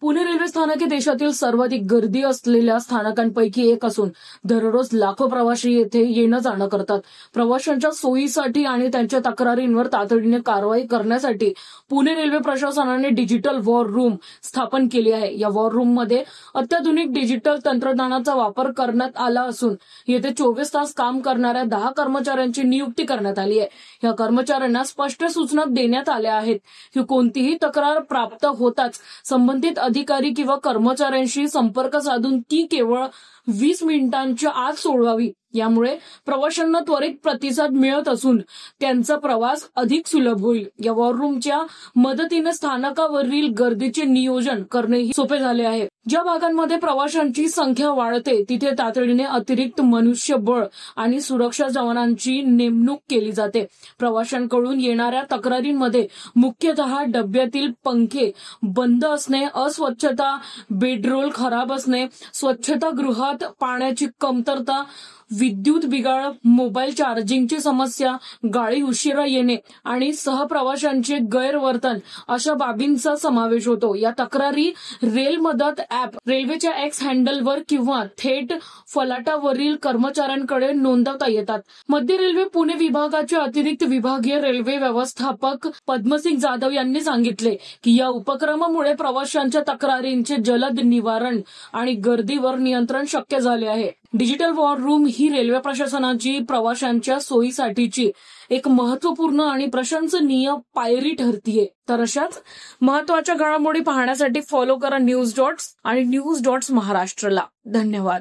Pune railway स्थानक हे देशातील सर्वाधिक गर्दी असलेल्या स्थानकांपैकी एक असून दररोज लाखो प्रवासी येथे येणं जाणं करतात। प्रवाशांच्या सोयीसाठी आणि त्यांच्या तक्रारींवर तातडीने कारवाई करण्यासाठी पुणे रेल्वे प्रशासनाने डिजिटल वॉर रूम स्थापन केली आहे। या वॉर रूम मध्ये अत्याधुनिक डिजिटल तंत्रज्ञानाचा वापर करण्यात आला असून येथे 24 तास काम करणाऱ्या 10 कर्मचाऱ्यांची नियुक्ती करण्यात आली आहे। या कर्मचाऱ्यांना स्पष्ट सूचना देण्यात आल्या आहेत की कोणतीही तक्रार प्राप्त होताच संबंधित अधिकारी किंवा कर्मचाऱ्यांशी संपर्क साधून ती केवळ 20 मिनिटांच्या आत सोडवावी। यामुळे प्रवाशांना त्वरित प्रतिसाद मिळत असून त्यांचा प्रवास अधिक सुलभ होईल। या वॉर रूमच्या मदतीने स्थानकावरील गर्दीचे नियोजन करणेही सोपे झाले आहे। ज्या भागांमध्ये प्रवाशांची संख्या वाढते तिथे तातडीने अतिरिक्त मनुष्यबळ आणि सुरक्षा जवानांची नेमणूक केली जाते। प्रवाशांकडून येणाऱ्या तक्रारींमध्ये मुख्यतः डब्यातील पंखे बंद असणे, अस्वच्छता, बेडरोल खराब असणे, स्वच्छतागृहात पाण्याची कमतरता, विद्युत बिघाड, मोबाईल चार्जिंगची समस्या, गाडी उशिरा येणे आणि सहप्रवाशांचे गैरवर्तन अशा बाबींचा समावेश होतो। या तक्रारी रेल मदत ॲप, रेल्वेच्या एक्स हँडलवर किंवा थेट फलाटावरील कर्मचाऱ्यांकडे नोंदवता येतात। मध्य रेल्वे पुणे विभागाचे अतिरिक्त विभागीय रेल्वे व्यवस्थापक पद्मसिंग जाधव यांनी सांगितले की या उपक्रमामुळे प्रवाशांच्या तक्रारींचे जलद निवारण आणि गर्दीवर नियंत्रण शक्य झाले आहे। डिजिटल वॉर रूम ही रेल्वे प्रशासनाची प्रवाशांच्या सोयीसाठीची एक महत्त्वपूर्ण आणि प्रशंसनीय पायरी ठरतीये। तर अशाच महत्त्वाच्या घडामोडी पाहण्यासाठी फॉलो करा न्यूज डॉट्स आणि न्यूज डॉट्स महाराष्ट्रला। धन्यवाद।